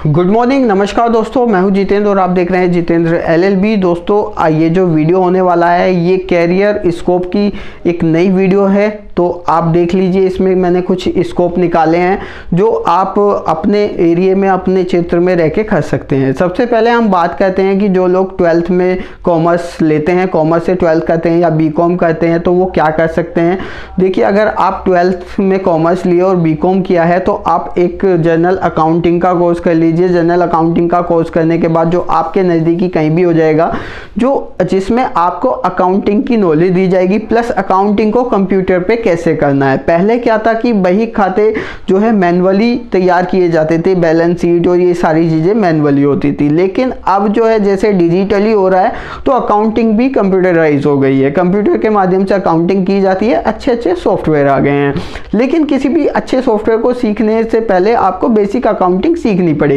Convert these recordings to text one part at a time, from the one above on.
Good morning, नमस्कार दोस्तों, मैं हूं जितेंद्र और आप देख रहे हैं जितेंद्र एलएलबी। दोस्तों ये जो वीडियो होने वाला है ये कैरियर स्कोप की एक नई वीडियो है, तो आप देख लीजिए। इसमें मैंने कुछ स्कोप निकाले हैं जो आप अपने एरिया में, अपने क्षेत्र में रह के कर सकते हैं। सबसे पहले हम बात करते हैं कि जो लोग 12th में कॉमर्स लेते हैं, कॉमर्स से 12th करते हैं या बीकॉम करते हैं, तो वो क्या कर सकते हैं। देखिए, अगर आप 12th में कॉमर्स लिए और बीकॉम किया है तो आप एक जनरल अकाउंटिंग का कोर्स कर लीजिए। जनरल अकाउंटिंग का कोर्स करने के बाद जो आपके नज़दीकी कहीं भी हो जाएगा, जिसमें आपको अकाउंटिंग की नॉलेज दी जाएगी, प्लस अकाउंटिंग को कंप्यूटर पे कैसे करना है। पहले क्या था कि बही खाते जो है मैनुअली तैयार किए जाते थे, बैलेंस शीट और ये सारी चीज़ें मैनुअली होती थी। लेकिन अब जो है जैसे डिजिटली हो रहा है तो अकाउंटिंग भी कंप्यूटराइज हो गई है। कंप्यूटर के माध्यम से अकाउंटिंग की जाती है। अच्छे अच्छे सॉफ्टवेयर आ गए हैं, लेकिन किसी भी अच्छे सॉफ्टवेयर को सीखने से पहले आपको बेसिक अकाउंटिंग सीखनी पड़ेगी।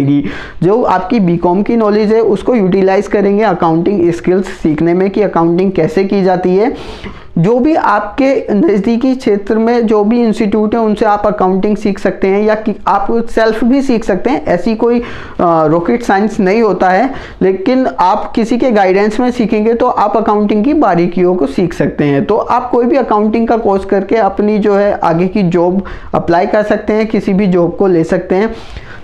जो आपकी बीकॉम की नॉलेज है उसको यूटिलाइज करेंगे अकाउंटिंग स्किल्स सीखने में कि अकाउंटिंग कैसे की जाती है। जो भी आपके नज़दीकी क्षेत्र में जो भी इंस्टीट्यूट है उनसे आप अकाउंटिंग सीख सकते हैं, या कि आप सेल्फ भी सीख सकते हैं। ऐसी कोई रॉकेट साइंस नहीं होता है, लेकिन आप किसी के गाइडेंस में सीखेंगे तो आप अकाउंटिंग की बारीकियों को सीख सकते हैं। तो आप कोई भी अकाउंटिंग का कोर्स करके अपनी जो है आगे की जॉब अप्लाई कर सकते हैं, किसी भी जॉब को ले सकते हैं।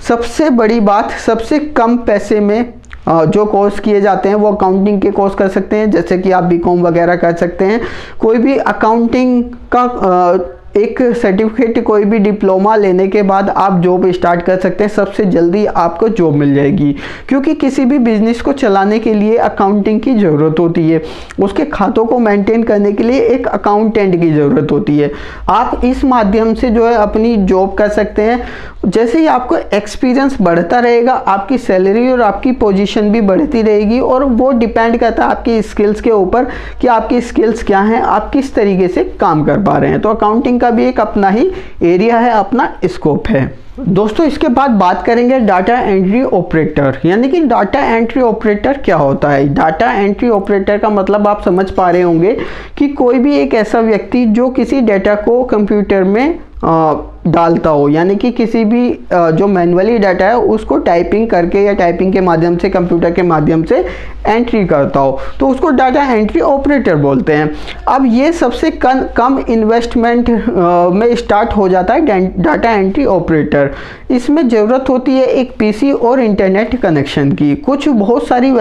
सबसे बड़ी बात, सबसे कम पैसे में जो कोर्स किए जाते हैं वो अकाउंटिंग के कोर्स कर सकते हैं, जैसे कि आप बीकॉम वगैरह कर सकते हैं। कोई भी अकाउंटिंग का एक सर्टिफिकेट, कोई भी डिप्लोमा लेने के बाद आप जॉब स्टार्ट कर सकते हैं। सबसे जल्दी आपको जॉब मिल जाएगी, क्योंकि किसी भी बिजनेस को चलाने के लिए अकाउंटिंग की ज़रूरत होती है। उसके खातों को मेंटेन करने के लिए एक अकाउंटेंट की ज़रूरत होती है। आप इस माध्यम से जो है अपनी जॉब कर सकते हैं। जैसे ही आपको एक्सपीरियंस बढ़ता रहेगा, आपकी सैलरी और आपकी पोजीशन भी बढ़ती रहेगी, और वो डिपेंड करता है आपकी स्किल्स के ऊपर कि आपकी स्किल्स क्या हैं, आप किस तरीके से काम कर पा रहे हैं। तो अकाउंटिंग का भी एक अपना ही एरिया है, अपना स्कोप है। दोस्तों, इसके बाद बात करेंगे डाटा एंट्री ऑपरेटर, यानी कि डाटा एंट्री ऑपरेटर क्या होता है। डाटा एंट्री ऑपरेटर का मतलब आप समझ पा रहे होंगे कि कोई भी एक ऐसा व्यक्ति जो किसी डाटा को कंप्यूटर में डालता हो, यानी कि किसी भी जो मैनुअली डाटा है उसको टाइपिंग करके या टाइपिंग के माध्यम से, कंप्यूटर के माध्यम से एंट्री करता हो, तो उसको डाटा एंट्री ऑपरेटर बोलते हैं। अब ये सबसे कम इन्वेस्टमेंट में स्टार्ट हो जाता है डाटा एंट्री ऑपरेटर। इसमें ज़रूरत होती है एक पीसी और इंटरनेट कनेक्शन की। बहुत सारी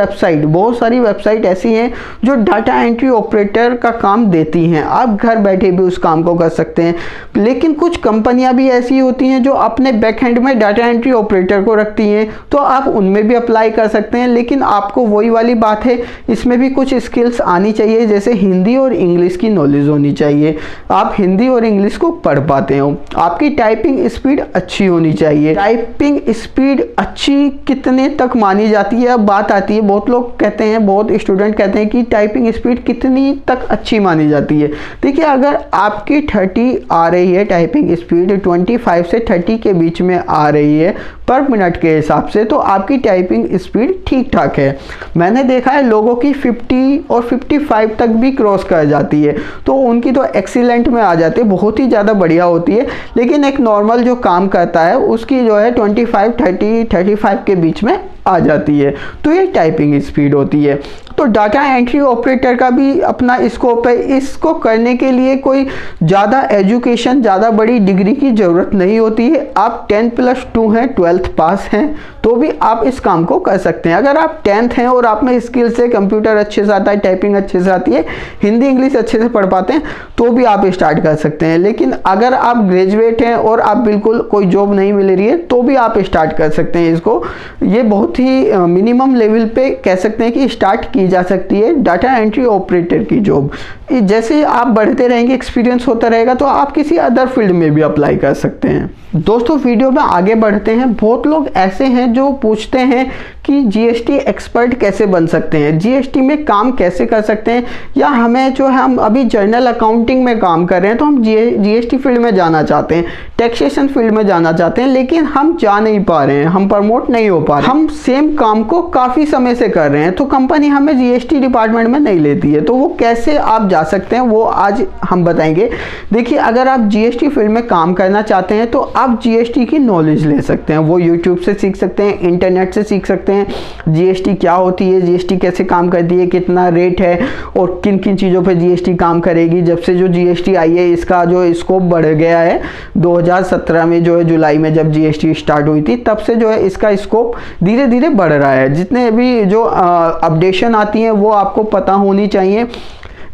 वेबसाइट ऐसी हैं जो डाटा एंट्री ऑपरेटर का काम देती हैं। आप घर बैठे भी उस काम को कर सकते हैं। लेकिन कुछ कंपनियां भी ऐसी होती हैं जो अपने बैकएंड में डाटा एंट्री ऑपरेटर को रखती हैं, तो आप उनमें भी अप्लाई कर सकते हैं। लेकिन आपको वही वाली बात है, इसमें भी कुछ स्किल्स आनी चाहिए, जैसे हिंदी और इंग्लिश की नॉलेज होनी चाहिए। आप हिंदी और इंग्लिश को पढ़ पाते हो। आपकी टाइपिंग स्पीड अच्छी होनी चाहिए। टाइपिंग स्पीड अच्छी कितने तक मानी जाती है, अब बात आती है। बहुत लोग कहते हैं, बहुत स्टूडेंट कहते हैं कि टाइपिंग स्पीड कितनी तक अच्छी मानी जाती है। देखिए, अगर आपकी 30 आ रही है टाइपिंग स्पीड, 25 से 30 के बीच में आ रही है पर मिनट के हिसाब से, तो आपकी टाइपिंग स्पीड ठीक ठाक है। मैंने देखा है लोगों की 50 और 55 तक भी क्रॉस कर जाती है, तो उनकी तो एक्सीलेंट में आ जाती है, बहुत ही ज़्यादा बढ़िया होती है। लेकिन एक नॉर्मल जो काम करता है उसकी जो है 25, 30, 35 के बीच में आ जाती है, तो ये टाइपिंग स्पीड होती है। तो डाटा एंट्री ऑपरेटर का भी अपना स्कोप है। इसको करने के लिए कोई ज़्यादा एजुकेशन, ज़्यादा बड़ी डिग्री की ज़रूरत नहीं होती है। आप 10+2 हैं, 12th पास हैं, तो भी आप इस काम को कर सकते हैं। अगर आप 10th हैं और आप में स्किल्स है, कंप्यूटर अच्छे से आता है, टाइपिंग अच्छे से आती है, हिंदी इंग्लिश अच्छे से पढ़ पाते हैं, तो भी आप स्टार्ट कर सकते हैं। लेकिन अगर आप ग्रेजुएट हैं और आप बिल्कुल कोई जॉब नहीं मिल रही है, तो भी आप स्टार्ट कर सकते हैं इसको। ये बहुत ही मिनिमम लेवल पे कह सकते हैं कि स्टार्ट की जा सकती है डाटा एंट्री ऑपरेटर की जॉब। जैसे आप बढ़ते रहेंगे, एक्सपीरियंस होता रहेगा, तो आप किसी अदर फील्ड में भी अप्लाई कर सकते हैं। दोस्तों, वीडियो में आगे बढ़ते हैं। बहुत लोग ऐसे हैं जो पूछते हैं कि जीएसटी एक्सपर्ट कैसे बन सकते हैं, जीएसटी में काम कैसे कर सकते हैं, या हमें जो है हम अभी जर्नल अकाउंटिंग में काम कर रहे हैं तो हम जीएसटी फील्ड में जाना चाहते हैं, टैक्सेशन फील्ड में जाना चाहते हैं, लेकिन हम जा नहीं पा रहे हैं, हम प्रमोट नहीं हो पा रहे, हम सेम काम को काफ़ी समय से कर रहे हैं, तो कंपनी हमें जीएसटी डिपार्टमेंट में नहीं लेती है। तो वो कैसे आप जा सकते हैं वो आज हम बताएंगे। देखिए, अगर आप जीएसटी फील्ड में काम करना चाहते हैं तो आप जीएसटी की नॉलेज ले सकते हैं, वो यूट्यूब से सीख सकते हैं, इंटरनेट से सीख सकते हैं जीएसटी क्या होती है, जीएसटी कैसे काम करती है, कितना रेट है और किन किन चीज़ों पे जीएसटी काम करेगी। जब से जो जीएसटी आई है इसका जो स्कोप बढ़ गया है, 2017 में जो है जुलाई में जब जीएसटी स्टार्ट हुई थी तब से जो है इसका स्कोप धीरे धीरे बढ़ रहा है। जितने भी जो अपडेशन आती हैं वो आपको पता होनी चाहिए।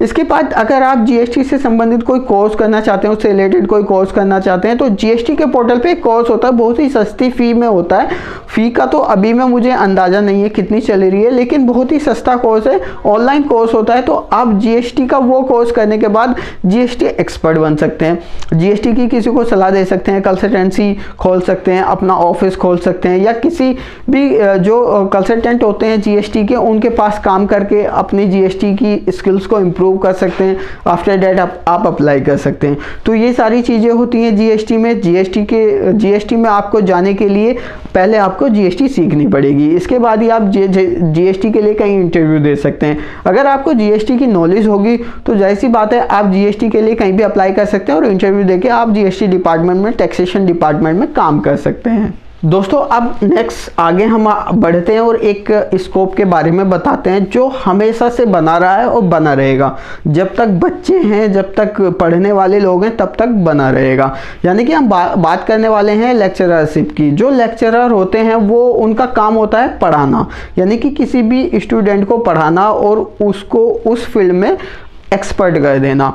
इसके बाद अगर आप जीएसटी से संबंधित कोई कोर्स करना चाहते हैं, उससे रिलेटेड कोई कोर्स करना चाहते हैं तो जीएसटी के पोर्टल पे एक कोर्स होता है, बहुत ही सस्ती फ़ी में होता है। फ़ी का तो अभी में मुझे अंदाज़ा नहीं है कितनी चल रही है, लेकिन बहुत ही सस्ता कोर्स है, ऑनलाइन कोर्स होता है। तो आप जीएसटी का वो कोर्स करने के बाद जीएसटी एक्सपर्ट बन सकते हैं, जीएसटी की किसी को सलाह दे सकते हैं, कंसल्टेंसी खोल सकते हैं, अपना ऑफिस खोल सकते हैं, या किसी भी जो कंसल्टेंट होते हैं जीएसटी के उनके पास काम करके अपनी जीएसटी की स्किल्स को इम्प्रूव कर सकते हैं। आफ्टर दैट आप अप्लाई कर सकते हैं। तो ये सारी चीज़ें होती हैं जीएसटी में। जीएसटी में आपको जाने के लिए पहले आपको जीएसटी सीखनी पड़ेगी, इसके बाद ही आप जीएसटी के लिए कहीं इंटरव्यू दे सकते हैं। अगर आपको जीएसटी की नॉलेज होगी तो जाहिर सी बात है आप जीएसटी के लिए कहीं भी अप्लाई कर सकते हैं और इंटरव्यू देके आप जीएसटी डिपार्टमेंट में, टैक्सेशन डिपार्टमेंट में काम कर सकते हैं। दोस्तों अब नेक्स्ट आगे हम बढ़ते हैं और एक स्कोप के बारे में बताते हैं जो हमेशा से बना रहा है और बना रहेगा। जब तक बच्चे हैं, जब तक पढ़ने वाले लोग हैं तब तक बना रहेगा। यानी कि हम बात करने वाले हैं लेक्चररशिप की। जो लेक्चरर होते हैं वो उनका काम होता है पढ़ाना, यानी कि किसी भी स्टूडेंट को पढ़ाना और उसको उस फील्ड में एक्सपर्ट कर देना।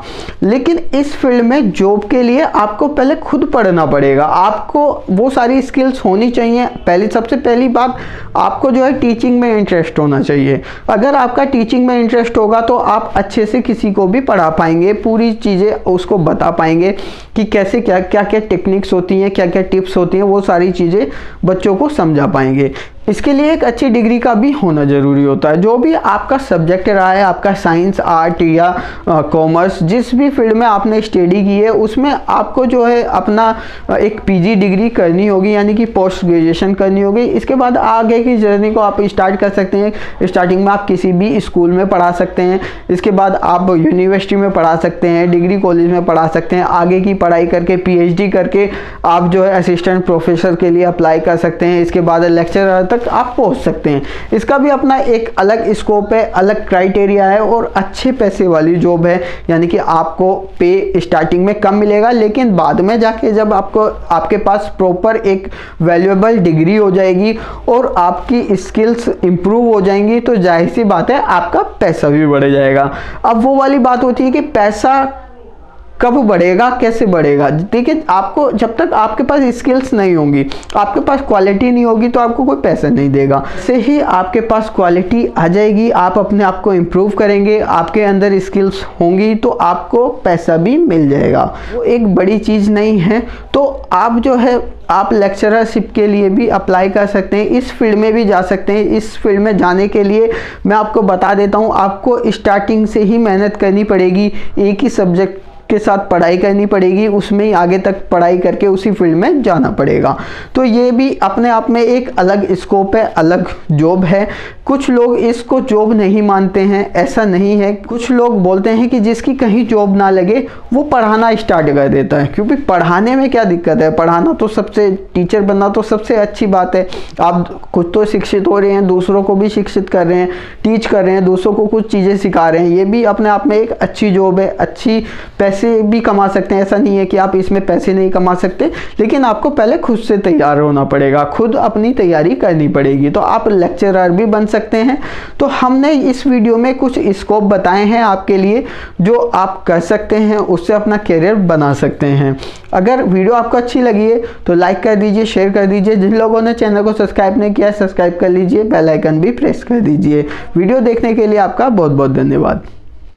लेकिन इस फील्ड में जॉब के लिए आपको पहले खुद पढ़ना पड़ेगा, आपको वो सारी स्किल्स होनी चाहिए। सबसे पहली बात, आपको जो है टीचिंग में इंटरेस्ट होना चाहिए। अगर आपका टीचिंग में इंटरेस्ट होगा तो आप अच्छे से किसी को भी पढ़ा पाएंगे, पूरी चीज़ें उसको बता पाएंगे कि कैसे क्या क्या टेक्निक्स होती हैं, क्या क्या टिप्स होती हैं, वो सारी चीज़ें बच्चों को समझा पाएंगे। इसके लिए एक अच्छी डिग्री का भी होना ज़रूरी होता है। जो भी आपका सब्जेक्ट रहा है, आपका साइंस, आर्ट या कॉमर्स, जिस भी फील्ड में आपने स्टडी की है उसमें आपको जो है अपना एक पीजी डिग्री करनी होगी, यानी कि पोस्ट ग्रेजुएशन करनी होगी। इसके बाद आगे की जर्नी को आप स्टार्ट कर सकते हैं। स्टार्टिंग में आप किसी भी स्कूल में पढ़ा सकते हैं, इसके बाद आप यूनिवर्सिटी में पढ़ा सकते हैं, डिग्री कॉलेज में पढ़ा सकते हैं। आगे की पढ़ाई करके पीएचडी करके आप जो है असिस्टेंट प्रोफेसर के लिए अप्लाई कर सकते हैं। इसके बाद लेक्चरर आप पहुंच सकते हैं। इसका भी अपना एक अलग स्कोप है, अलग क्राइटेरिया है और अच्छे पैसे वाली जॉब है। यानी कि आपको पे स्टार्टिंग में कम मिलेगा, लेकिन बाद में जाके जब आपके पास प्रॉपर एक वैल्यूएबल डिग्री हो जाएगी और आपकी स्किल्स इंप्रूव हो जाएंगी तो जाहिर सी बात है आपका पैसा भी बढ़ जाएगा। अब वो वाली बात होती है कि पैसा कब बढ़ेगा, कैसे बढ़ेगा। देखिए, आपको जब तक आपके पास स्किल्स नहीं होंगी, आपके पास क्वालिटी नहीं होगी तो आपको कोई पैसा नहीं देगा। से ही आपके पास क्वालिटी आ जाएगी, आप अपने आप को इम्प्रूव करेंगे, आपके अंदर स्किल्स होंगी तो आपको पैसा भी मिल जाएगा। वो एक बड़ी चीज़ नहीं है। तो आप जो है आप लेक्चररशिप के लिए भी अप्लाई कर सकते हैं, इस फील्ड में भी जा सकते हैं। इस फील्ड में जाने के लिए मैं आपको बता देता हूँ, आपको स्टार्टिंग से ही मेहनत करनी पड़ेगी, एक ही सब्जेक्ट के साथ पढ़ाई करनी पड़ेगी, उसमें ही आगे तक पढ़ाई करके उसी फील्ड में जाना पड़ेगा। तो ये भी अपने आप में एक अलग स्कोप है, अलग जॉब है। कुछ लोग इसको जॉब नहीं मानते हैं, ऐसा नहीं है। कुछ लोग बोलते हैं कि जिसकी कहीं जॉब ना लगे वो पढ़ाना स्टार्ट कर देता है, क्योंकि पढ़ाने में क्या दिक्कत है। पढ़ाना तो सबसे, टीचर बनना तो सबसे अच्छी बात है। आप खुद तो शिक्षित हो रहे हैं, दूसरों को भी शिक्षित कर रहे हैं, टीच कर रहे हैं, दूसरों को कुछ चीज़ें सिखा रहे हैं। ये भी अपने आप में एक अच्छी जॉब है, अच्छी पैसे भी कमा सकते हैं। ऐसा नहीं है कि आप इसमें पैसे नहीं कमा सकते, लेकिन आपको पहले खुद से तैयार होना पड़ेगा, खुद अपनी तैयारी करनी पड़ेगी। तो आप लेक्चरर भी बन सकते हैं। तो हमने इस वीडियो में कुछ स्कोप बताए हैं आपके लिए जो आप कर सकते हैं, उससे अपना करियर बना सकते हैं। अगर वीडियो आपको अच्छी लगी है तो लाइक कर दीजिए, शेयर कर दीजिए। जिन लोगों ने चैनल को सब्सक्राइब नहीं किया, सब्सक्राइब कर लीजिए, बेल आइकन भी प्रेस कर दीजिए। वीडियो देखने के लिए आपका बहुत बहुत धन्यवाद।